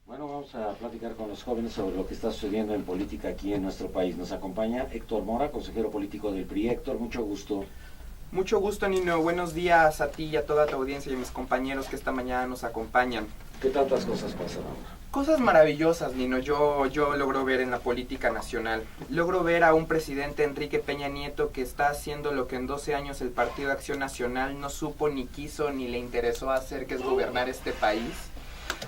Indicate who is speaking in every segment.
Speaker 1: Bueno, vamos a platicar con los jóvenes sobre lo que está sucediendo en política aquí en nuestro país. Nos acompaña Héctor Mora, consejero político del PRI. Héctor, mucho gusto.
Speaker 2: Mucho gusto, Nino. Buenos días a ti y a toda tu audiencia y a mis compañeros que esta mañana nos acompañan.
Speaker 1: ¿Qué tantas cosas pasan ahora?
Speaker 2: Cosas maravillosas, Nino. Yo logro ver en la política nacional. Logro ver a un presidente, Enrique Peña Nieto, que está haciendo lo que en 12 años el Partido Acción Nacional no supo, ni quiso, ni le interesó hacer, que es gobernar este país,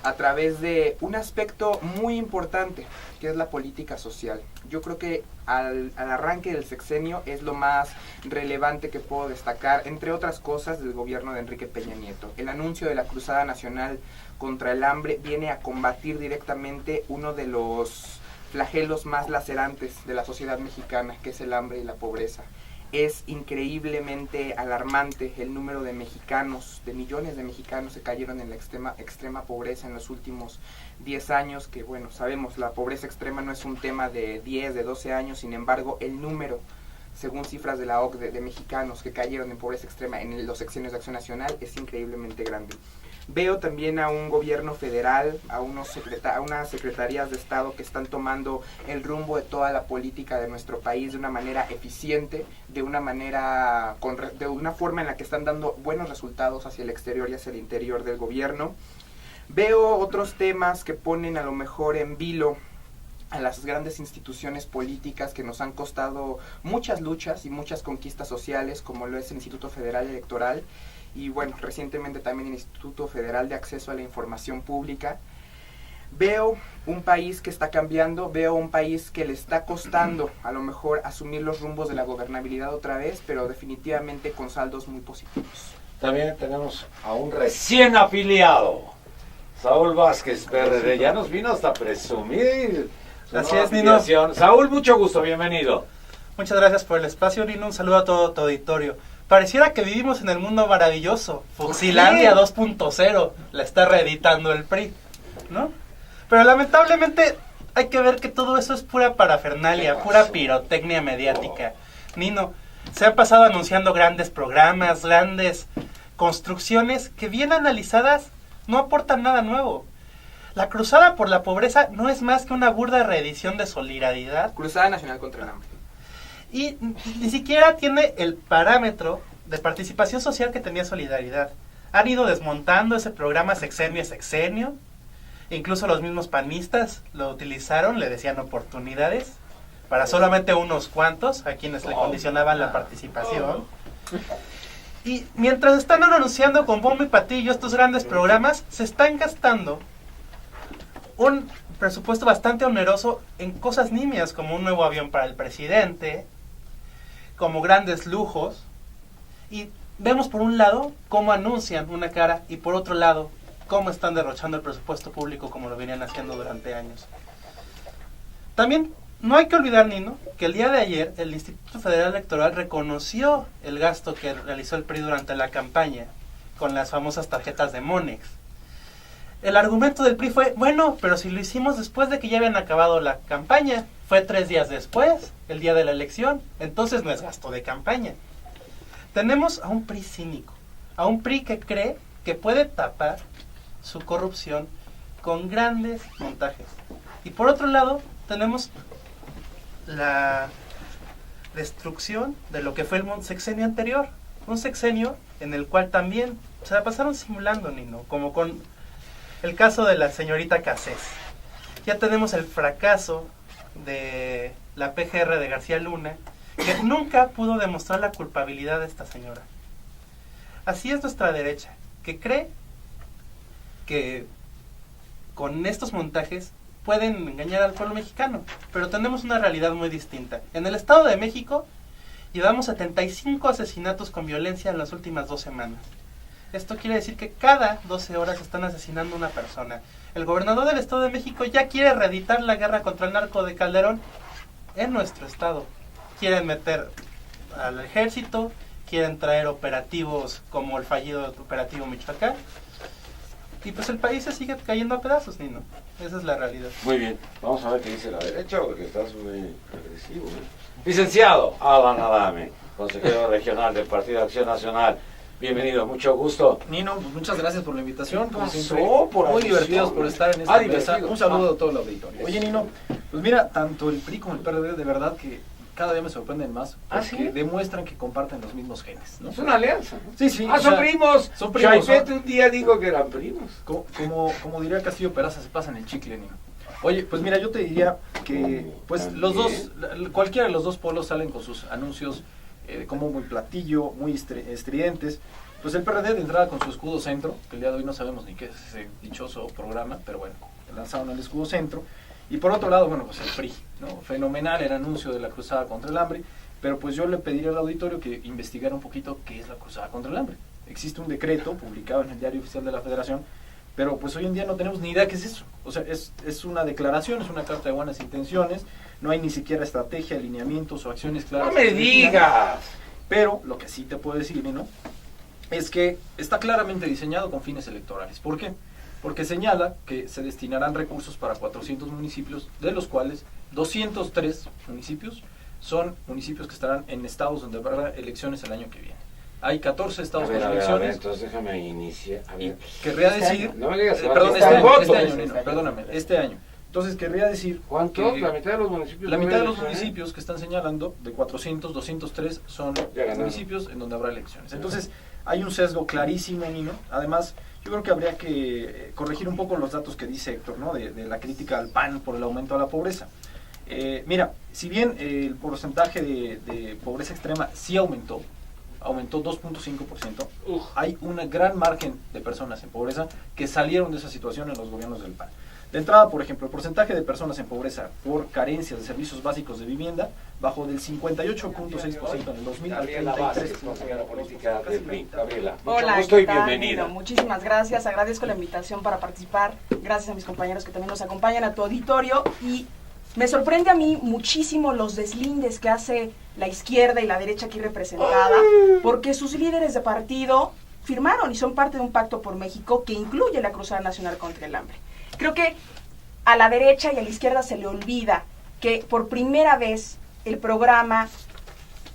Speaker 2: a través de un aspecto muy importante, que es la política social. Yo creo que al arranque del sexenio es lo más relevante que puedo destacar, entre otras cosas, del gobierno de Enrique Peña Nieto. El anuncio de la Cruzada Nacional contra el Hambre viene a combatir directamente uno de los flagelos más lacerantes de la sociedad mexicana, que es el hambre y la pobreza. Es increíblemente alarmante el número de mexicanos, de millones de mexicanos que cayeron en la extrema pobreza en los últimos 10 años, que bueno, sabemos, la pobreza extrema no es un tema de 10, de 12 años, sin embargo, el número, según cifras de la OCDE, de mexicanos que cayeron en pobreza extrema en los sexenios de Acción Nacional es increíblemente grande. Veo también a un gobierno federal, a unas secretarías de Estado que están tomando el rumbo de toda la política de nuestro país de una manera eficiente, de una forma en la que están dando buenos resultados hacia el exterior y hacia el interior del gobierno. Veo otros temas que ponen a lo mejor en vilo a las grandes instituciones políticas que nos han costado muchas luchas y muchas conquistas sociales, como lo es el Instituto Federal Electoral, y bueno, recientemente también el Instituto Federal de Acceso a la Información Pública. Veo un país que está cambiando, veo un país que le está costando a lo mejor asumir los rumbos de la gobernabilidad otra vez, pero definitivamente con saldos muy positivos.
Speaker 1: También tenemos a un recién afiliado, Saúl Vázquez, PRD. Ya nos vino hasta presumir.
Speaker 3: Así es, Nino.
Speaker 1: Saúl, mucho gusto, bienvenido.
Speaker 3: Muchas gracias por el espacio, Nino. Un saludo a todo tu auditorio. Pareciera que vivimos en el mundo maravilloso. Fuxilandia 2.0 la está reeditando el PRI, ¿no? Pero lamentablemente hay que ver que todo eso es pura parafernalia, pura pirotecnia mediática. Nino, se han pasado anunciando grandes programas, grandes construcciones que bien analizadas no aportan nada nuevo. La Cruzada por la Pobreza no es más que una burda reedición de Solidaridad.
Speaker 2: Cruzada Nacional contra el Hambre.
Speaker 3: Y ni siquiera tiene el parámetro de participación social que tenía Solidaridad. Han ido desmontando ese programa sexenio a sexenio. Incluso los mismos panistas lo utilizaron, le decían oportunidades para solamente unos cuantos a quienes le condicionaban la participación. Y mientras están anunciando con bombo y platillo estos grandes programas, se están gastando un presupuesto bastante oneroso en cosas nimias, como un nuevo avión para el presidente, como grandes lujos, y vemos por un lado cómo anuncian una cara y por otro lado cómo están derrochando el presupuesto público como lo venían haciendo durante años. También no hay que olvidar, Nino, que el día de ayer el Instituto Federal Electoral reconoció el gasto que realizó el PRI durante la campaña con las famosas tarjetas de Monex. El argumento del PRI fue, bueno, pero si lo hicimos después de que ya habían acabado la campaña, fue 3 días después, el día de la elección, entonces no es gasto de campaña. Tenemos a un PRI cínico, a un PRI que cree que puede tapar su corrupción con grandes montajes. Y por otro lado, tenemos la destrucción de lo que fue el sexenio anterior, un sexenio en el cual también se la pasaron simulando, Nino, como con el caso de la señorita Cassés. Ya tenemos el fracaso de la PGR de García Luna, que nunca pudo demostrar la culpabilidad de esta señora. Así es nuestra derecha, que cree que con estos montajes pueden engañar al pueblo mexicano, pero tenemos una realidad muy distinta. En el Estado de México llevamos 75 asesinatos con violencia en las últimas 2 semanas. Esto quiere decir que cada 12 horas están asesinando a una persona. El gobernador del Estado de México ya quiere reeditar la guerra contra el narco de Calderón en nuestro estado. Quieren meter al ejército, quieren traer operativos como el fallido operativo Michoacán. Y pues el país se sigue cayendo a pedazos, Nino. Esa es la realidad.
Speaker 1: Muy bien, vamos a ver qué dice la derecha, porque estás muy agresivo, ¿eh? Licenciado Alan Adame, consejero regional del Partido Acción Nacional. Bienvenido, mucho gusto.
Speaker 4: Nino, pues muchas gracias por la invitación. Como
Speaker 1: pasó?
Speaker 4: siempre,
Speaker 1: Por
Speaker 4: muy
Speaker 1: alusión.
Speaker 4: divertidos por estar en esta mesa.
Speaker 1: Divertido.
Speaker 4: Un saludo a todo el auditorio. Oye, Nino, pues mira, tanto el PRI como el PRD, de verdad que cada día me sorprenden más porque
Speaker 1: ¿Sí?
Speaker 4: demuestran que comparten los mismos genes, ¿no?
Speaker 1: Es una alianza, ¿no?
Speaker 4: Sí, sí.
Speaker 1: Ah,
Speaker 4: o
Speaker 1: son
Speaker 4: sea,
Speaker 1: primos.
Speaker 4: son primos,
Speaker 1: Chaipete
Speaker 4: son-
Speaker 1: un día dijo que eran primos.
Speaker 4: Como diría Castillo Peraza, se pasan el chicle, Nino. Oye, pues mira, yo te diría que pues
Speaker 1: También.
Speaker 4: los dos, cualquiera de los dos polos salen con sus anuncios como muy platillo, muy estridentes. Pues el PRD de entrada con su escudo centro, que el día de hoy no sabemos ni qué es ese dichoso programa, pero bueno, lanzaron el escudo centro. Y por otro lado, bueno, pues el PRI, ¿no? Fenomenal el anuncio de la cruzada contra el hambre, pero pues yo le pediría al auditorio que investigara un poquito qué es la cruzada contra el hambre. Existe un decreto publicado en el Diario Oficial de la Federación, pero pues hoy en día no tenemos ni idea qué es eso. O sea, es una declaración, es una carta de buenas intenciones, no hay ni siquiera estrategia, alineamientos o acciones claras.
Speaker 1: No me digas.
Speaker 4: Pero lo que sí te puedo decir, ¿no?, es que está claramente diseñado con fines electorales. ¿Por qué? Porque señala que se destinarán recursos para 400 municipios, de los cuales 203 municipios son municipios que estarán en estados donde habrá elecciones el año que viene. Hay 14 estados con elecciones.
Speaker 1: Entonces déjame iniciar. A
Speaker 4: Y
Speaker 1: ver.
Speaker 4: querría
Speaker 2: Este
Speaker 4: decir,
Speaker 2: año.
Speaker 1: No me digas,
Speaker 4: perdón,
Speaker 1: está en voto.
Speaker 4: Nino, perdóname, este año. Entonces querría decir
Speaker 1: ¿Cuántos?
Speaker 4: que
Speaker 1: La mitad de los municipios.
Speaker 4: la
Speaker 1: no
Speaker 4: mitad de
Speaker 1: hay
Speaker 4: los
Speaker 1: elecciones.
Speaker 4: municipios que están señalando, de 400, 203 son
Speaker 1: Ya ganaron.
Speaker 4: municipios en donde habrá elecciones. Entonces, hay un sesgo clarísimo, Nino. Además, yo creo que habría que corregir un poco los datos que dice Héctor, ¿no?, de la crítica al PAN por el aumento de la pobreza. Mira, si bien el porcentaje de pobreza extrema sí aumentó 2.5%, hay un gran margen de personas en pobreza que salieron de esa situación en los gobiernos del PAN. De entrada, por ejemplo, el porcentaje de personas en pobreza por carencias de servicios básicos de vivienda bajó del 58.6% en el 2000 al
Speaker 1: Gabriela Vázquez,
Speaker 4: 33%.
Speaker 1: consejera política del PRI. Gabriela, mucho
Speaker 5: Hola,
Speaker 1: gusto
Speaker 5: ¿qué
Speaker 1: y
Speaker 5: tal?
Speaker 1: bienvenida.
Speaker 5: Bueno, muchísimas gracias, agradezco la invitación para participar, gracias a mis compañeros que también nos acompañan, a tu auditorio, y me sorprende a mí muchísimo los deslindes que hace la izquierda y la derecha aquí representada, porque sus líderes de partido firmaron y son parte de un pacto por México que incluye la Cruzada Nacional contra el Hambre. Creo que a la derecha y a la izquierda se le olvida que por primera vez el programa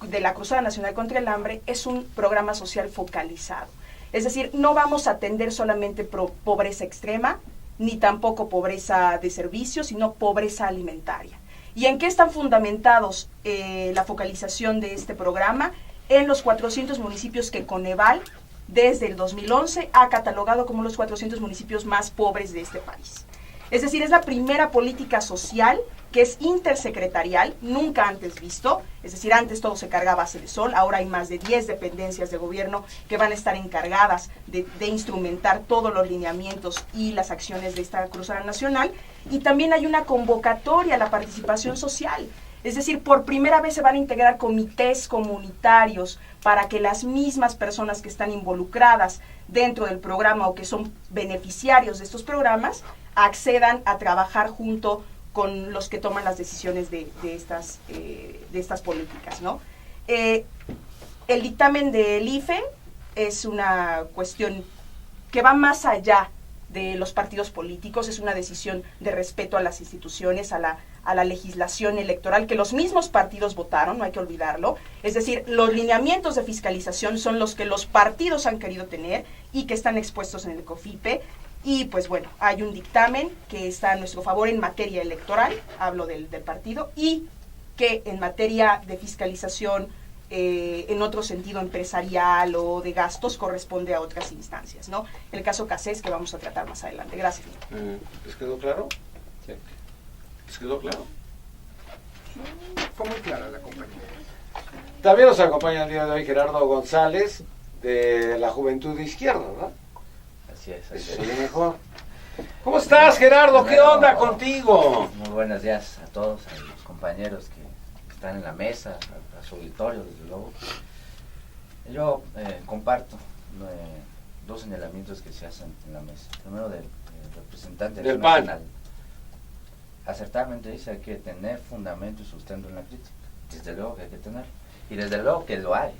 Speaker 5: de la Cruzada Nacional contra el Hambre es un programa social focalizado. Es decir, no vamos a atender solamente pobreza extrema, ni tampoco pobreza de servicios, sino pobreza alimentaria. ¿Y en qué están fundamentados la focalización de este programa? En los 400 municipios que Coneval, desde el 2011, ha catalogado como los 400 municipios más pobres de este país. Es decir, es la primera política social que es intersecretarial, nunca antes visto. Es decir, antes todo se cargaba a Cedesol, ahora hay más de 10 dependencias de gobierno que van a estar encargadas de instrumentar todos los lineamientos y las acciones de esta Cruzada Nacional. Y también hay una convocatoria a la participación social. Es decir, por primera vez se van a integrar comités comunitarios para que las mismas personas que están involucradas dentro del programa o que son beneficiarios de estos programas accedan a trabajar junto con los que toman las decisiones de estas políticas, ¿no? El dictamen del IFE es una cuestión que va más allá de los partidos políticos, es una decisión de respeto a las instituciones, a la legislación electoral que los mismos partidos votaron, no hay que olvidarlo. Es decir, los lineamientos de fiscalización son los que los partidos han querido tener y que están expuestos en el COFIPE. Y pues bueno, hay un dictamen que está a nuestro favor en materia electoral, hablo del partido, y que en materia de fiscalización, en otro sentido empresarial o de gastos, corresponde a otras instancias, ¿no? El caso Cassés, que vamos a tratar más adelante. Gracias.
Speaker 1: ¿Les quedó claro?
Speaker 4: Sí.
Speaker 1: ¿Les quedó claro?
Speaker 2: Fue muy clara la compañía.
Speaker 1: También nos acompaña el día de hoy Gerardo González, de la Juventud de Izquierda, ¿verdad?
Speaker 6: Así es,
Speaker 1: Eso
Speaker 6: así
Speaker 1: se oye
Speaker 6: es.
Speaker 1: mejor. ¿Cómo estás, Gerardo? ¿Qué onda contigo?
Speaker 6: Muy buenos días a todos, a los compañeros que están en la mesa, a su auditorio, desde luego. Yo comparto dos señalamientos que se hacen en la mesa. Primero del representante
Speaker 1: Del
Speaker 6: Acción
Speaker 1: PAN.
Speaker 6: Nacional. Acertadamente dice hay que tener fundamento y sustento en la crítica. Desde luego que hay que tenerlo. Y desde luego que lo hay,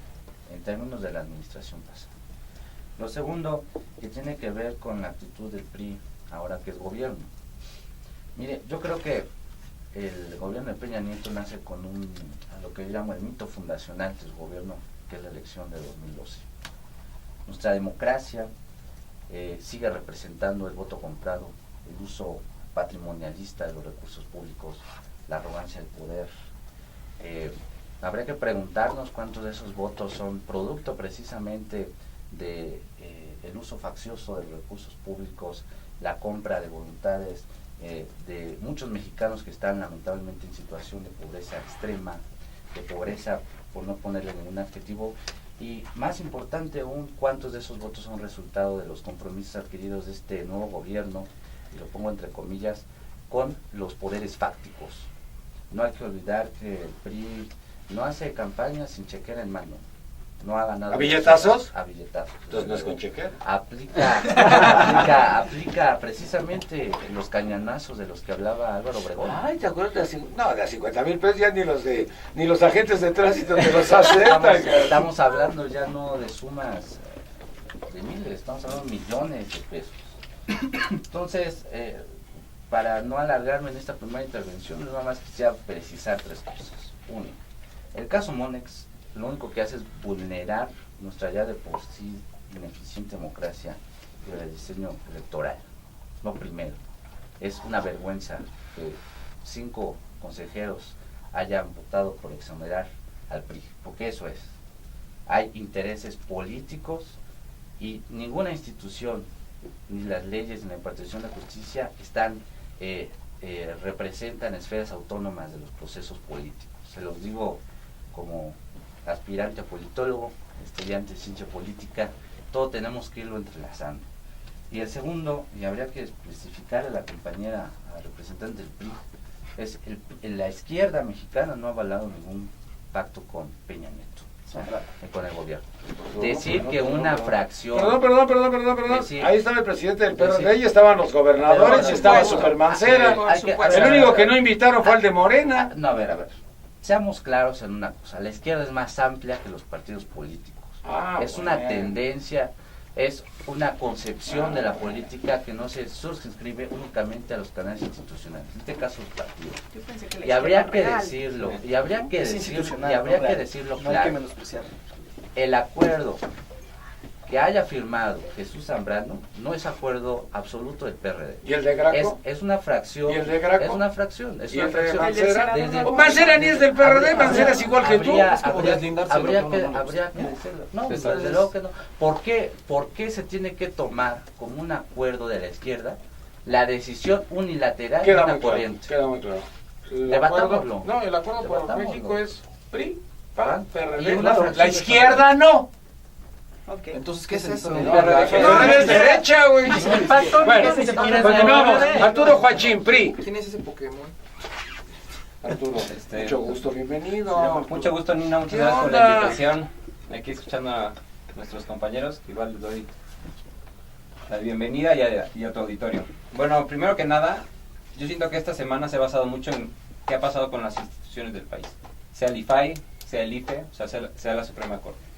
Speaker 6: en términos de la administración pasada. Lo segundo, que tiene que ver con la actitud del PRI ahora que es gobierno. Mire, yo creo que el gobierno de Peña Nieto nace con a lo que yo llamo el mito fundacional del gobierno, que es la elección de 2012. nuestra democracia sigue representando el voto comprado, el uso patrimonialista de los recursos públicos, la arrogancia del poder. Habría que preguntarnos cuántos de esos votos son producto precisamente de el uso faccioso de los recursos públicos, la compra de voluntades de muchos mexicanos que están lamentablemente en situación de pobreza extrema, de pobreza por no ponerle ningún adjetivo, y más importante aún, cuántos de esos votos son resultado de los compromisos adquiridos de este nuevo gobierno, y lo pongo entre comillas, con los poderes fácticos. No hay que olvidar que el PRI no hace campaña sin chequera en mano. No ha ganado.
Speaker 1: ¿A billetazos?
Speaker 6: A billetazos.
Speaker 1: Entonces no es con chequera.
Speaker 6: Aplica precisamente los cañonazos de los que hablaba Álvaro Obregón.
Speaker 1: Ay, ¿te acuerdas de de 50,000 pesos? Ya ni los agentes de tránsito te los aceptan.
Speaker 6: Estamos hablando ya no de sumas de miles, estamos hablando de millones de pesos. Entonces, para no alargarme en esta primera intervención, nada más quisiera precisar 3 cosas. Uno, el caso Monex lo único que hace es vulnerar nuestra ya de por sí ineficiente democracia y el diseño electoral. Lo primero, es una vergüenza que 5 consejeros hayan votado por exonerar al PRI, porque eso es. Hay intereses políticos y ninguna institución, ni las leyes, ni la impartición de justicia representan esferas autónomas de los procesos políticos. Se los digo como aspirante a politólogo, estudiante de ciencia política, todo tenemos que irlo entrelazando. Y el segundo, y habría que especificar a la compañera, a la representante del PRI, es la izquierda mexicana no ha avalado ningún pacto con Peña Nieto, con el gobierno. Decir que una fracción...
Speaker 1: Perdón. Ahí estaba el presidente del PRD, ahí estaban los gobernadores, y estaba Supermancera. El único que no invitaron fue el de Morena.
Speaker 6: No, a ver. Seamos claros en una cosa, la izquierda es más amplia que los partidos políticos. Es una tendencia, es una concepción de la política que no se circunscribe únicamente a los canales institucionales, en este caso los partidos. Y habría que decirlo, claro. El acuerdo que haya firmado Jesús Zambrano no es acuerdo absoluto del PRD.
Speaker 1: ¿Y el de Graco?
Speaker 6: Es una fracción.
Speaker 1: ¿Y el de Graco?
Speaker 6: Es una fracción.
Speaker 1: ¿Y el de Mancera?
Speaker 6: Mancera
Speaker 1: ni es del PRD, Mancera es igual que tú.
Speaker 6: Habría que decirlo. No, desde luego que no. ¿Por qué se tiene que tomar como un acuerdo de la izquierda la decisión unilateral de una corriente?
Speaker 1: Queda muy claro.
Speaker 6: Debatámoslo.
Speaker 1: No, el acuerdo por México es PRI, PAN, PRD.
Speaker 6: La
Speaker 1: izquierda no.
Speaker 3: Okay.
Speaker 4: Entonces, ¿qué es eso?
Speaker 1: No, es derecha, güey. Bueno, continuamos. Arturo Joachín, PRI.
Speaker 2: ¿Quién es ese Pokémon?
Speaker 1: Arturo, mucho gusto, bienvenido.
Speaker 7: Mucho gusto, Nina, muchas gracias por la invitación. Aquí escuchando a nuestros compañeros, igual les doy la bienvenida y a tu auditorio. Bueno, primero que nada, yo siento que esta semana se ha basado mucho en qué ha pasado con las instituciones del país. Sea el IFAI, sea el IFE, o sea la Suprema Corte.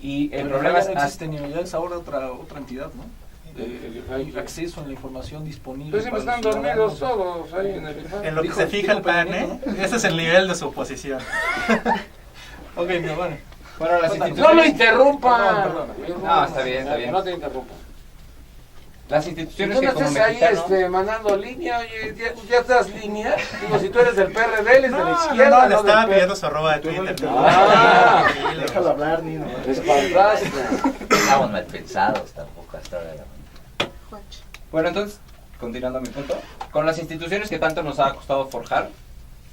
Speaker 7: Y el problema
Speaker 4: no existe ni ya es ahora otra entidad, ¿no? Hay acceso a la información disponible.
Speaker 1: Pues siempre están dormidos todos ahí en el IFAI.
Speaker 3: En lo que se fija el PAN, ¿eh? Ese es el nivel de su oposición.
Speaker 4: Ok, mi hermano.
Speaker 7: Bueno, las instituciones...
Speaker 1: No lo interrumpan.
Speaker 4: Perdón.
Speaker 7: No, está bien.
Speaker 1: No te interrumpan.
Speaker 7: Las instituciones
Speaker 1: ¿Tú
Speaker 7: que
Speaker 1: no
Speaker 7: como
Speaker 1: estás
Speaker 7: mexicano...
Speaker 1: ahí mandando línea? Oye, ¿ya estás línea? Digo, si tú eres del PRD, eres de la izquierda.
Speaker 3: No, le estaba pidiendo su arroba de Twitter.
Speaker 4: Déjalo hablar, Nino.
Speaker 1: Es fantástico.
Speaker 6: Estamos mal pensados tampoco hasta ahora.
Speaker 7: Bueno, entonces, continuando mi punto, con las instituciones que tanto nos ha costado forjar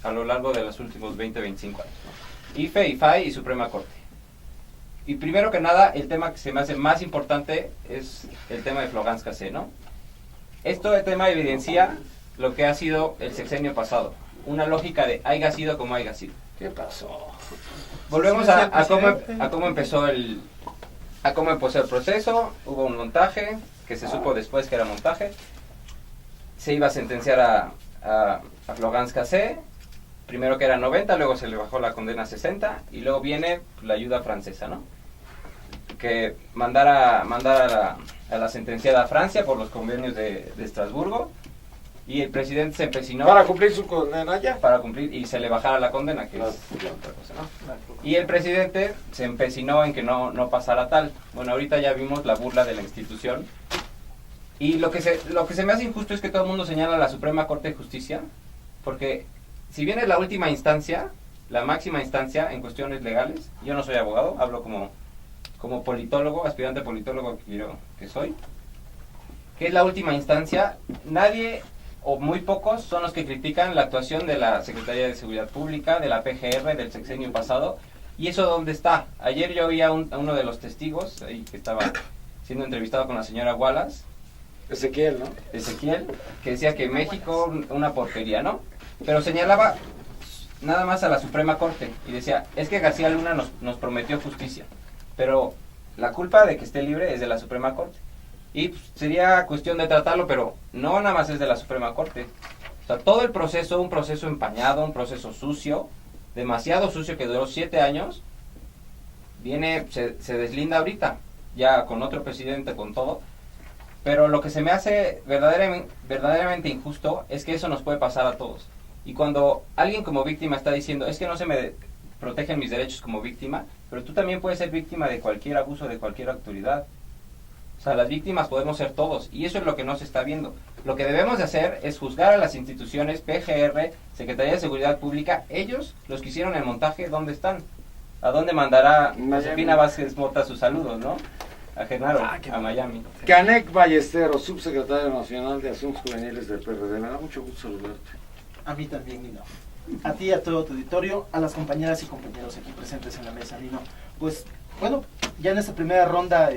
Speaker 7: a lo largo de los últimos 20, 25 años, ¿no? IFE, IFAI y Suprema Corte. Y primero que nada, el tema que se me hace más importante es el tema de Floganska-C, ¿no? Este tema evidencia lo que ha sido el sexenio pasado, una lógica de haya sido como haya sido.
Speaker 1: ¿Qué pasó?
Speaker 7: Volvemos a cómo empezó el proceso. Hubo un montaje que se supo después que era montaje. Se iba a sentenciar a Floganska-C, primero que era 90, luego se le bajó la condena a 60 y luego viene la ayuda francesa, ¿no? Que mandar a la sentenciada a Francia por los convenios de Estrasburgo Y el presidente se empecinó
Speaker 1: Para cumplir su condena ya.
Speaker 7: para cumplir y se le bajara la condena, que es otra cosa, ¿no? Y el presidente se empecinó en que no pasara tal. Bueno, ahorita ya vimos la burla de la institución. Y lo que se me hace injusto es que todo el mundo señala a la Suprema Corte de Justicia, porque si bien es la última instancia, la máxima instancia en cuestiones legales, yo no soy abogado, hablo como politólogo, aspirante politólogo que soy, que es la última instancia, nadie o muy pocos son los que critican la actuación de la Secretaría de Seguridad Pública, de la PGR del sexenio pasado, y eso dónde está. Ayer yo oí a uno de los testigos, ahí que estaba siendo entrevistado con la señora Wallace,
Speaker 1: Ezequiel, ¿no?
Speaker 7: Ezequiel, que decía que México una porquería, ¿no? Pero señalaba nada más a la Suprema Corte y decía, es que García Luna nos prometió justicia, pero la culpa de que esté libre es de la Suprema Corte. Y pues, sería cuestión de tratarlo, pero no nada más es de la Suprema Corte. O sea, todo el proceso, un proceso empañado, un proceso sucio, demasiado sucio que duró 7 años, se deslinda ahorita, ya con otro presidente, con todo. Pero lo que se me hace verdaderamente injusto es que eso nos puede pasar a todos. Y cuando alguien como víctima está diciendo, es que no se me protegen mis derechos como víctima, pero tú también puedes ser víctima de cualquier abuso de cualquier autoridad. O sea, las víctimas podemos ser todos, y eso es lo que no se está viendo. Lo que debemos de hacer es juzgar a las instituciones, PGR, Secretaría de Seguridad Pública, ellos, los que hicieron el montaje, ¿dónde están? ¿A dónde mandará Josefina Vázquez Mota sus saludos, no? A Genaro, a Miami.
Speaker 1: Canek Ballesteros, subsecretario nacional de Asuntos Juveniles del PRD. Me da mucho gusto saludarte.
Speaker 8: A mí también, Nino. A ti, a todo tu auditorio, a las compañeras y compañeros aquí presentes en la mesa, Nino. Pues, bueno, ya en esta primera ronda,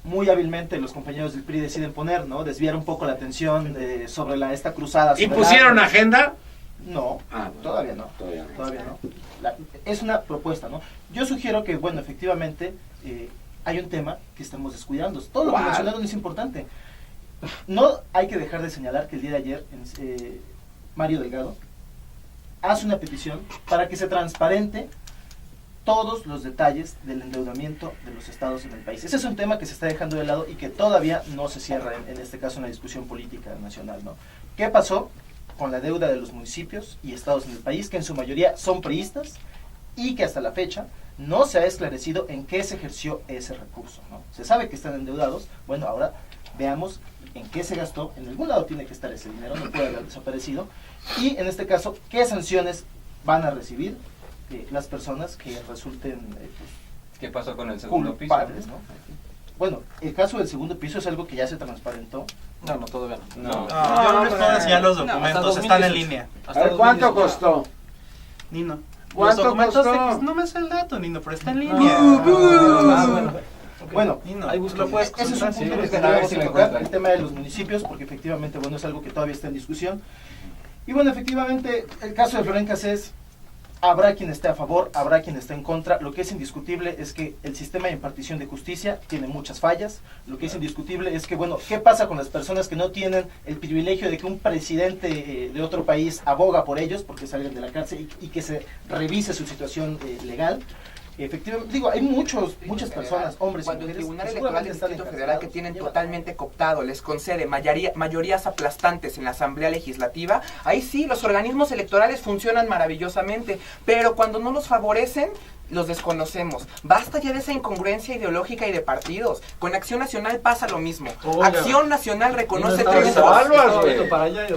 Speaker 8: muy hábilmente los compañeros del PRI deciden poner, ¿no? Desviar un poco la atención sobre esta cruzada.
Speaker 1: ¿Y pusieron agenda?
Speaker 8: No, todavía no. Todavía no. Es una propuesta, ¿no? Yo sugiero que, bueno, efectivamente, hay un tema que estamos descuidando. Todo lo que mencionaron es importante. No hay que dejar de señalar que el día de ayer Mario Delgado hace una petición para que se transparente todos los detalles del endeudamiento de los estados en el país. Ese es un tema que se está dejando de lado y que todavía no se cierra, en este caso, en la discusión política nacional, ¿no? ¿Qué pasó con la deuda de los municipios y estados en el país, que en su mayoría son priistas, y que hasta la fecha no se ha esclarecido en qué se ejerció ese recurso, ¿no? Se sabe que están endeudados, bueno, ahora veamos en qué se gastó, en algún lado tiene que estar ese dinero, no puede haber desaparecido, y en este caso, qué sanciones van a recibir las personas que resulten
Speaker 7: ¿qué pasó con el segundo
Speaker 8: culpables,
Speaker 7: piso?
Speaker 8: ¿no? Bueno, el caso del segundo piso es algo que ya se transparentó.
Speaker 4: No, todavía no.
Speaker 3: Yo no les puedo enseñar los documentos, están en línea.
Speaker 1: A ver, ¿cuánto costó?
Speaker 3: Nino. Los
Speaker 1: ¿Cuánto
Speaker 3: documentos,
Speaker 1: costó?
Speaker 3: no me sé el dato, Nino, pero está en línea.
Speaker 8: Bueno,
Speaker 3: Nino,
Speaker 4: ahí
Speaker 3: lo puedes
Speaker 8: ese es un
Speaker 3: consultar.
Speaker 8: punto
Speaker 7: sí,
Speaker 8: que
Speaker 7: a ver
Speaker 8: tendríamos
Speaker 7: si
Speaker 8: que
Speaker 7: lo
Speaker 8: tocar,
Speaker 7: encuentran.
Speaker 8: el tema de los municipios, porque efectivamente, bueno, es algo que todavía está en discusión. Y bueno, efectivamente, el caso de Florén Cassés, habrá quien esté a favor, habrá quien esté en contra. Lo que es indiscutible es que el sistema de impartición de justicia tiene muchas fallas. Lo que es indiscutible es que, bueno, ¿qué pasa con las personas que no tienen el privilegio de que un presidente de otro país aboga por ellos, porque salgan de la cárcel y que se revise su situación legal? Efectivamente, digo, hay muchas personas, hombres y
Speaker 2: Cuando el
Speaker 8: mujeres,
Speaker 2: Tribunal
Speaker 8: que
Speaker 2: Electoral
Speaker 8: seguramente
Speaker 2: del
Speaker 8: están
Speaker 2: Distrito Federal, que
Speaker 8: encarcelados,
Speaker 2: tienen
Speaker 8: llevan
Speaker 2: totalmente cooptado, les concede mayorías aplastantes en la Asamblea Legislativa, ahí sí, los organismos electorales funcionan maravillosamente, pero cuando no los favorecen, los desconocemos. Basta ya de esa incongruencia ideológica y de partidos. Con Acción Nacional pasa lo mismo.
Speaker 4: Oiga.
Speaker 2: Acción Nacional reconoce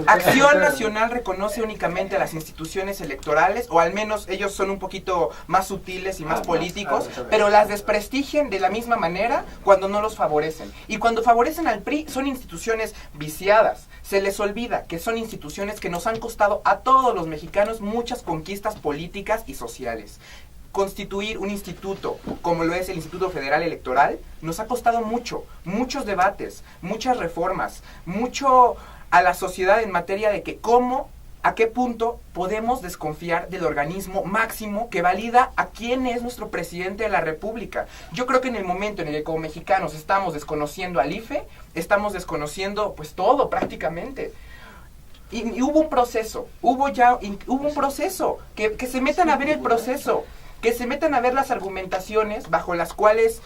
Speaker 2: Acción Nacional reconoce únicamente a las instituciones electorales, o al menos ellos son un poquito más sutiles y más políticos, pero las desprestigian de la misma manera cuando no los favorecen. Y cuando favorecen al PRI son instituciones viciadas. Se les olvida que son instituciones que nos han costado a todos los mexicanos muchas conquistas políticas y sociales. Constituir un instituto como lo es el Instituto Federal Electoral nos ha costado mucho, muchos debates, muchas reformas, mucho a la sociedad en materia de que a qué punto podemos desconfiar del organismo máximo que valida a quién es nuestro presidente de la República. Yo creo que en el momento en el que como mexicanos estamos desconociendo al IFE, estamos desconociendo pues todo prácticamente. Y hubo un proceso, que se metan a ver el proceso, que se metan a ver las argumentaciones bajo las cuales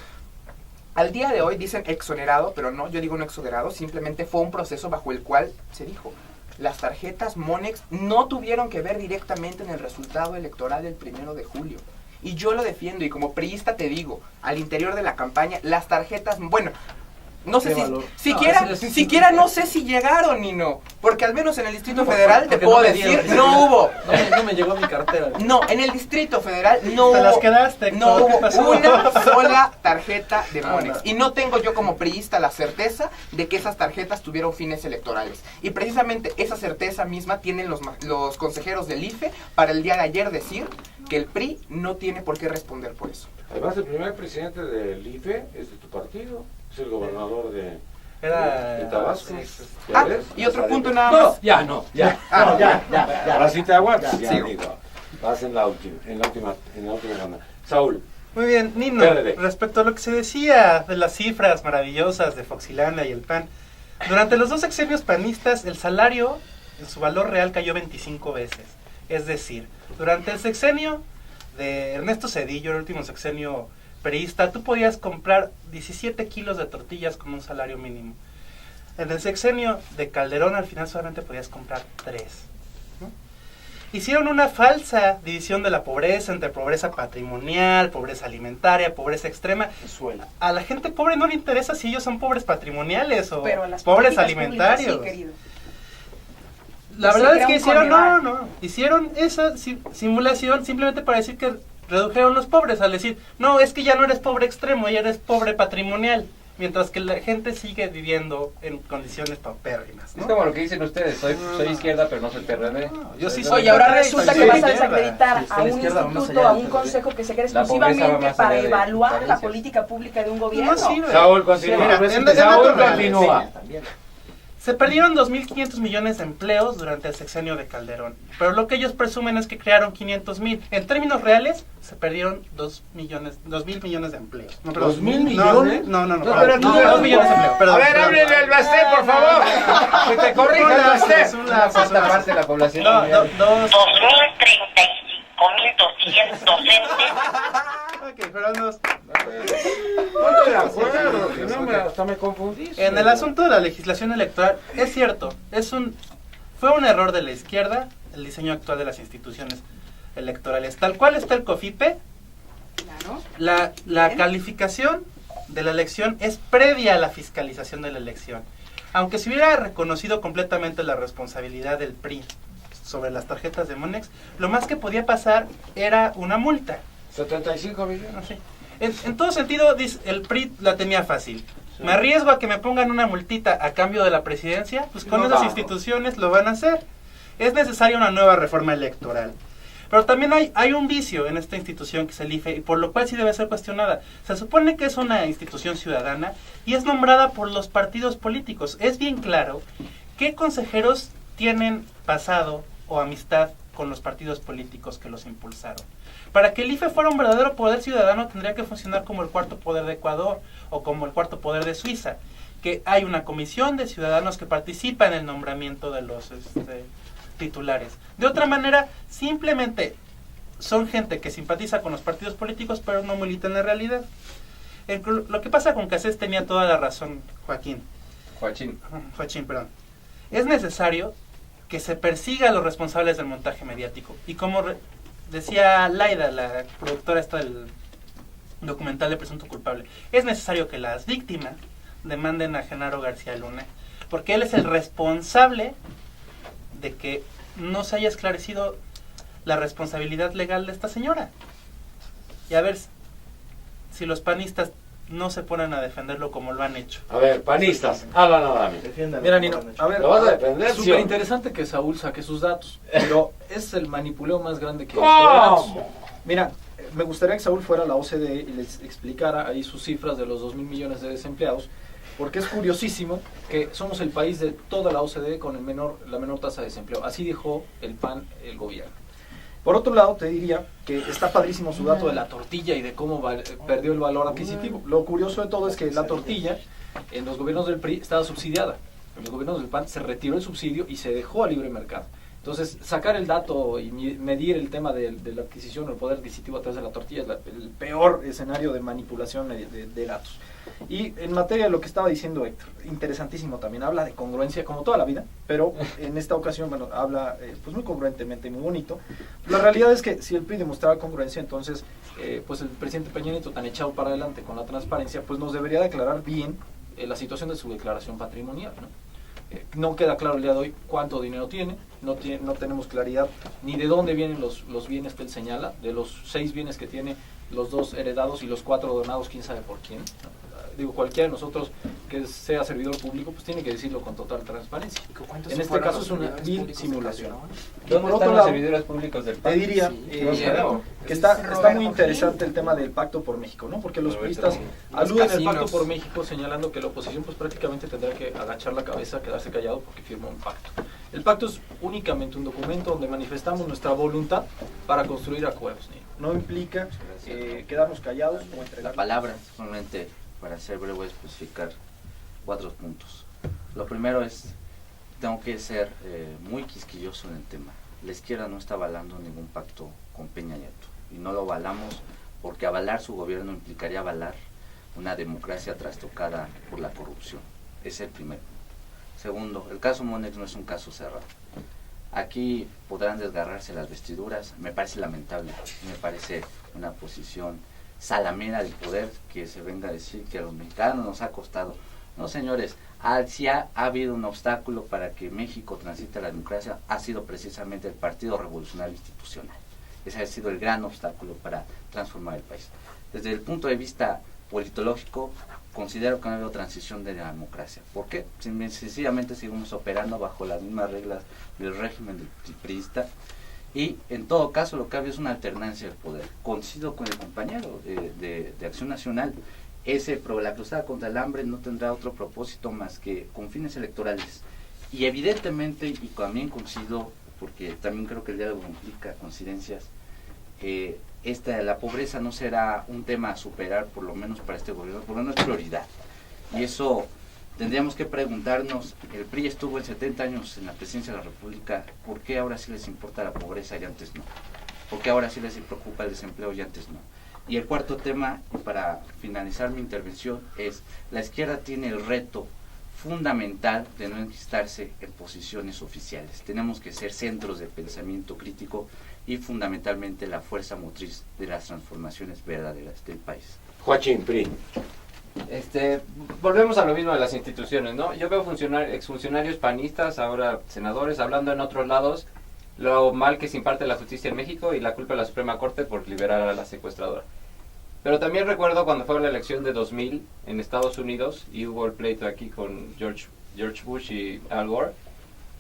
Speaker 2: al día de hoy dicen exonerado, pero no, yo digo no exonerado, simplemente fue un proceso bajo el cual se dijo, las tarjetas Monex no tuvieron que ver directamente en el resultado electoral del 1 de julio. Y yo lo defiendo, y como priista te digo, al interior de la campaña, las tarjetas, bueno, no sé siquiera no sé si llegaron ni no, porque al menos en el Distrito Federal te puedo decir, no hubo.
Speaker 4: No me llegó mi cartera.
Speaker 2: No, en el Distrito Federal no hubo.
Speaker 3: ¿Te las quedaste?
Speaker 2: No hubo
Speaker 3: ¿Qué pasó?
Speaker 2: una sola tarjeta de Monex. Y no tengo yo como priista la certeza de que esas tarjetas tuvieron fines electorales. Y precisamente esa certeza misma tienen los consejeros del IFE para el día de ayer decir que el PRI no tiene por qué responder por eso.
Speaker 1: Además, el primer presidente del IFE es de tu partido. Es el gobernador de Tabasco.
Speaker 3: Sí.
Speaker 2: Y otro punto nada más.
Speaker 1: Ya. Ahora sí te aguantas.
Speaker 2: Ya,
Speaker 1: Ya,
Speaker 2: sigo.
Speaker 1: digo, vas en la última ronda. Saúl.
Speaker 3: Muy bien, Nino,
Speaker 1: PRD.
Speaker 3: respecto a lo que se decía de las cifras maravillosas de Foxilandia y el PAN, durante los 2 sexenios panistas el salario en su valor real cayó 25 veces. Es decir, durante el sexenio de Ernesto Zedillo, el último sexenio priista, tú podías comprar 17 kilos de tortillas con un salario mínimo. En el sexenio de Calderón al final solamente podías comprar 3. Hicieron una falsa división de la pobreza entre pobreza patrimonial, pobreza alimentaria, pobreza extrema. A la gente pobre no le interesa si ellos son pobres patrimoniales o
Speaker 5: Pero a las
Speaker 3: pobres
Speaker 5: políticas
Speaker 3: alimentarios.
Speaker 5: públicas, sí, querido.
Speaker 3: La
Speaker 5: Sí,
Speaker 3: verdad es
Speaker 5: era
Speaker 3: que
Speaker 5: un
Speaker 3: hicieron,
Speaker 5: Coneval.
Speaker 3: hicieron esa simulación simplemente para decir que redujeron los pobres, al decir, no, es que ya no eres pobre extremo, ya eres pobre patrimonial, mientras que la gente sigue viviendo en condiciones paupérrimas, ¿no?
Speaker 7: Es como lo que dicen ustedes, soy izquierda pero no soy PRD.
Speaker 3: Yo sí
Speaker 5: Oye, ahora resulta que vas a
Speaker 3: izquierda.
Speaker 5: desacreditar
Speaker 8: Sí,
Speaker 5: a un
Speaker 8: izquierda va más
Speaker 5: instituto,
Speaker 8: allá
Speaker 5: a
Speaker 8: del
Speaker 5: un
Speaker 8: PRD.
Speaker 5: consejo que se crea
Speaker 7: La pobreza va
Speaker 5: exclusivamente
Speaker 7: más
Speaker 5: para
Speaker 7: allá de
Speaker 5: evaluar la
Speaker 7: carencias.
Speaker 5: política pública de un gobierno.
Speaker 3: No sirve.
Speaker 1: Saúl, continúa.
Speaker 3: Mira,
Speaker 1: Saúl,
Speaker 3: en
Speaker 1: continúa.
Speaker 3: Se perdieron 2.500 millones de empleos durante el sexenio de Calderón, pero lo que ellos presumen es que crearon 500,000. En términos reales, se perdieron 2.000 millones de empleos. No, perdón.
Speaker 1: 2.000 millones.
Speaker 3: No,
Speaker 1: pero aquí
Speaker 3: 2 millones de empleos. Perdón,
Speaker 1: A ver,
Speaker 3: perdón.
Speaker 1: háblele al Basté, por favor. Que te corrija el
Speaker 3: Es
Speaker 1: Basté.
Speaker 3: un
Speaker 7: Una
Speaker 3: lapsus,
Speaker 7: cuarta parte de la población.
Speaker 3: No,
Speaker 7: mundial.
Speaker 9: 2.035.200
Speaker 3: Ok, fueron dos.
Speaker 1: Ponte de acuerdo, si no hasta me confundiste.
Speaker 3: En el asunto de la legislación electoral, es cierto, fue un error de la izquierda el diseño actual de las instituciones electorales. Tal cual está el COFIPE,
Speaker 5: Claro.
Speaker 3: la calificación de la elección es previa a la fiscalización de la elección. Aunque se hubiera reconocido completamente la responsabilidad del PRI sobre las tarjetas de Monex, lo más que podía pasar era una multa.
Speaker 1: 75 millones.
Speaker 3: No sé. En todo sentido, el PRI la tenía fácil. Me arriesgo a que me pongan una multita a cambio de la presidencia, pues con esas instituciones lo van a hacer. Es necesaria una nueva reforma electoral. Pero también hay un vicio en esta institución que es el IFE, y por lo cual sí debe ser cuestionada. Se supone que es una institución ciudadana y es nombrada por los partidos políticos. Es bien claro qué consejeros tienen pasado o amistad con los partidos políticos que los impulsaron. Para que el IFE fuera un verdadero poder ciudadano tendría que funcionar como el cuarto poder de Ecuador o como el cuarto poder de Suiza, que hay una comisión de ciudadanos que participa en el nombramiento de los titulares. De otra manera, simplemente son gente que simpatiza con los partidos políticos pero no milita en la realidad. Lo que pasa con Cassés tenía toda la razón, Joaquín, perdón. Es necesario que se persiga a los responsables del montaje mediático. Y como decía Laida, la productora esta del documental de Presunto Culpable, es necesario que las víctimas demanden a Genaro García Luna, porque él es el responsable de que no se haya esclarecido la responsabilidad legal de esta señora. Y a ver si los panistas no se ponen a defenderlo como lo han hecho.
Speaker 1: A ver, panistas, hablan a Dami.
Speaker 4: Mira, Nino, a ver,
Speaker 1: ¿Lo vas a defender, sí o
Speaker 4: súper
Speaker 1: no?
Speaker 4: interesante que Saúl saque sus datos, pero es el manipuleo más grande que he
Speaker 1: ¿Cómo?
Speaker 4: visto de datos. Mira, me gustaría que Saúl fuera a la OCDE y les explicara ahí sus cifras de los 2.000 millones de desempleados, porque es curiosísimo que somos el país de toda la OCDE con la menor tasa de desempleo. Así dijo el PAN, el gobierno. Por otro lado, te diría que está padrísimo su dato de la tortilla y de cómo perdió el valor adquisitivo. Lo curioso de todo es que la tortilla en los gobiernos del PRI estaba subsidiada. En los gobiernos del PAN se retiró el subsidio y se dejó a libre mercado. Entonces, sacar el dato y medir el tema de la adquisición o el poder adquisitivo a través de la tortilla es el peor escenario de manipulación de datos. Y en materia de lo que estaba diciendo Héctor, interesantísimo también, habla de congruencia como toda la vida, pero en esta ocasión, bueno, habla pues muy congruentemente, muy bonito. La realidad es que si el PRI demostraba congruencia, entonces pues el presidente Peña Nieto, tan echado para adelante con la transparencia, pues nos debería declarar bien la situación de su declaración patrimonial, ¿no? No queda claro el día de hoy cuánto dinero tiene, no tenemos claridad ni de dónde vienen los bienes que él señala, de los 6 bienes que tiene, los 2 heredados y los 4 donados, quién sabe por quién, ¿no? Digo, cualquiera de nosotros que sea servidor público, pues tiene que decirlo con total transparencia. En este caso es una vil simulación.
Speaker 7: ¿Dónde están los servidores públicos del PAN?
Speaker 4: Te diría que está muy interesante el tema del Pacto por México, ¿no? Porque los priistas aluden al Pacto por México señalando que la oposición pues prácticamente tendrá que agachar la cabeza, quedarse callado porque firmó un pacto. El pacto es únicamente un documento donde manifestamos nuestra voluntad para construir acuerdos. No implica quedarnos callados o entregar.
Speaker 6: La palabra, solamente para ser breve, voy a especificar 4 puntos. Lo primero es, tengo que ser muy quisquilloso en el tema. La izquierda no está avalando ningún pacto con Peña Nieto, y no lo avalamos porque avalar su gobierno implicaría avalar una democracia trastocada por la corrupción. Es el primero. Segundo, el caso Monex no es un caso cerrado. Aquí podrán desgarrarse las vestiduras, me parece lamentable, me parece una posición salamera del poder que se venga a decir que a los mexicanos nos ha costado. No, señores, si ha habido un obstáculo para que México transite a la democracia, ha sido precisamente el Partido Revolucionario Institucional. Ese ha sido el gran obstáculo para transformar el país. Desde el punto de vista politológico, considero que no ha habido transición de la democracia. ¿Por qué? Sencillamente seguimos operando bajo las mismas reglas del régimen del priista, y en todo caso lo que ha habido es una alternancia del poder. Coincido con el compañero de Acción Nacional, la cruzada contra el hambre no tendrá otro propósito más que con fines electorales. Y evidentemente, y también coincido, porque también creo que el diálogo implica coincidencias, la pobreza no será un tema a superar, por lo menos para este gobierno, por lo menos es prioridad. Y eso tendríamos que preguntarnos, el PRI estuvo en 70 años en la presidencia de la República, ¿por qué ahora sí les importa la pobreza y antes no? ¿Por qué ahora sí les preocupa el desempleo y antes no? Y el cuarto tema, para finalizar mi intervención, es la izquierda tiene el reto fundamental de no enquistarse en posiciones oficiales. Tenemos que ser centros de pensamiento crítico y fundamentalmente la fuerza motriz de las transformaciones verdaderas del país.
Speaker 1: Joaquín, PRI.
Speaker 7: Volvemos a lo mismo de las instituciones, ¿no? Yo veo exfuncionarios panistas, ahora senadores, hablando en otros lados lo mal que se imparte la justicia en México y la culpa de la Suprema Corte por liberar a la secuestradora. Pero también recuerdo cuando fue la elección de 2000 en Estados Unidos y hubo el pleito aquí con George Bush y Al Gore,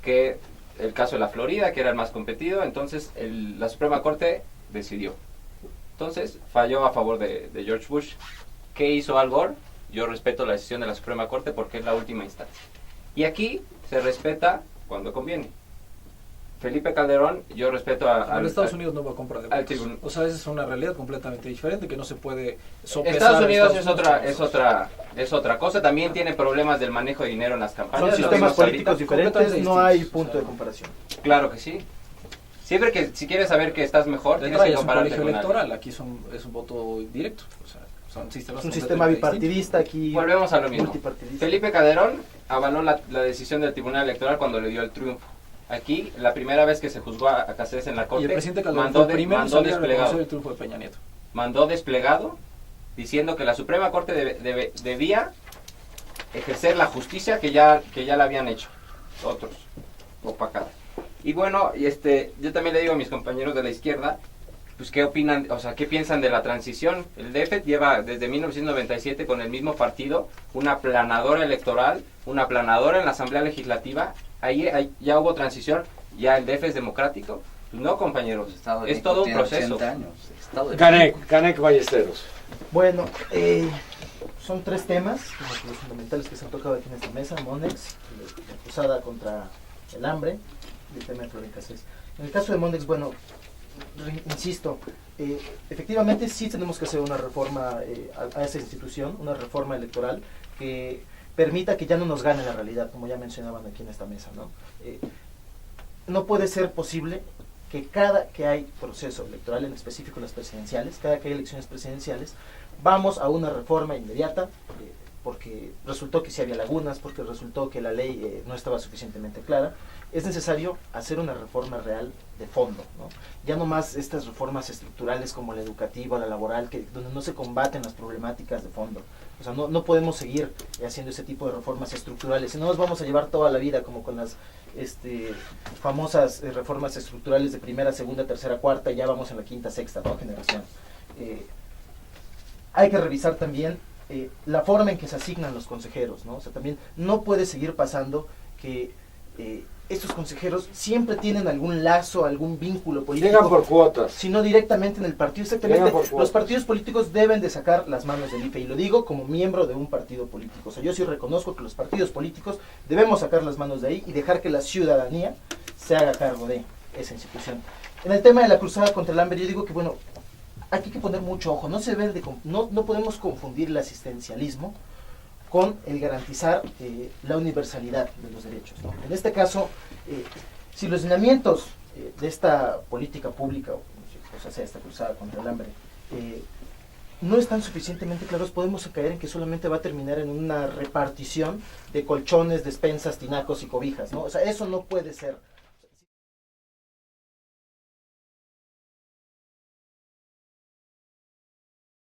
Speaker 7: que el caso de la Florida, que era el más competido, entonces la Suprema Corte decidió. Entonces falló a favor de George Bush. ¿Qué hizo Al Gore? Yo respeto la decisión de la Suprema Corte porque es la última instancia. Y aquí se respeta cuando conviene. Felipe Calderón, yo respeto
Speaker 9: en Estados Unidos no va a comprar de votos. O sea, esa es una realidad completamente diferente que no se puede sopesar.
Speaker 7: Estados Unidos es otra cosa. También tiene problemas del manejo de dinero en las campañas.
Speaker 8: Son sistemas políticos diferentes, no hay punto de comparación.
Speaker 7: Claro que sí. Siempre que si quieres saber que estás mejor, tienes que compararte con alguien.
Speaker 9: Electoral, aquí es un voto directo. O sea,
Speaker 8: es un sistema bipartidista aquí.
Speaker 7: Volvemos a lo mismo. Felipe Calderón avaló la decisión del Tribunal Electoral cuando le dio el triunfo. Aquí, la primera vez que se juzgó a Cáceres en la Corte,
Speaker 9: y el presidente Calderón mandó desplegado el triunfo de Peña Nieto.
Speaker 7: Mandó desplegado diciendo que la Suprema Corte debía ejercer la justicia que ya la habían hecho otros, opacada. Y bueno, yo también le digo a mis compañeros de la izquierda, pues qué opinan, o sea, qué piensan de la transición. El DF lleva desde 1997 con el mismo partido una planadora electoral, una planadora en la Asamblea Legislativa. Ahí ya hubo transición, ya el DF es democrático. Pues no, compañeros, es todo un proceso.
Speaker 1: Canek Ballesteros.
Speaker 8: Bueno, son 3 temas los fundamentales que se han tocado aquí en esta mesa: Monex, la cruzada contra el hambre y el tema de Florida Cáceres. En el caso de Monex, bueno, insisto, efectivamente sí tenemos que hacer una reforma a esa institución, una reforma electoral que permita que ya no nos gane la realidad, como ya mencionaban aquí en esta mesa, ¿no? No puede ser posible que cada que hay proceso electoral, en específico las presidenciales, cada que hay elecciones presidenciales, vamos a una reforma inmediata porque resultó que sí había lagunas, porque resultó que la ley no estaba suficientemente clara, es necesario hacer una reforma real de fondo, ¿no? Ya no más estas reformas estructurales como la educativa, la laboral, donde no se combaten las problemáticas de fondo. O sea, no podemos seguir haciendo ese tipo de reformas estructurales, si no nos vamos a llevar toda la vida como con las famosas reformas estructurales de primera, segunda, tercera, cuarta, y ya vamos en la quinta, sexta, ¿no? Generación. Hay que revisar también la forma en que se asignan los consejeros, ¿no? O sea, también no puede seguir pasando que estos consejeros siempre tienen algún lazo, algún vínculo político.
Speaker 1: Llegan por cuotas.
Speaker 8: Sino directamente en el partido. Exactamente. Los partidos políticos deben de sacar las manos del IFE, y lo digo como miembro de un partido político. O sea, yo sí reconozco que los partidos políticos debemos sacar las manos de ahí y dejar que la ciudadanía se haga cargo de esa institución. En el tema de la cruzada contra el hambre, yo digo que, bueno, aquí hay que poner mucho ojo. No podemos confundir el asistencialismo con el garantizar la universalidad de los derechos, ¿no? En este caso, si los lineamientos de esta política pública, o sea, esta cruzada contra el hambre, no están suficientemente claros, podemos caer en que solamente va a terminar en una repartición de colchones, despensas, tinacos y cobijas, ¿no? O sea, eso no puede ser.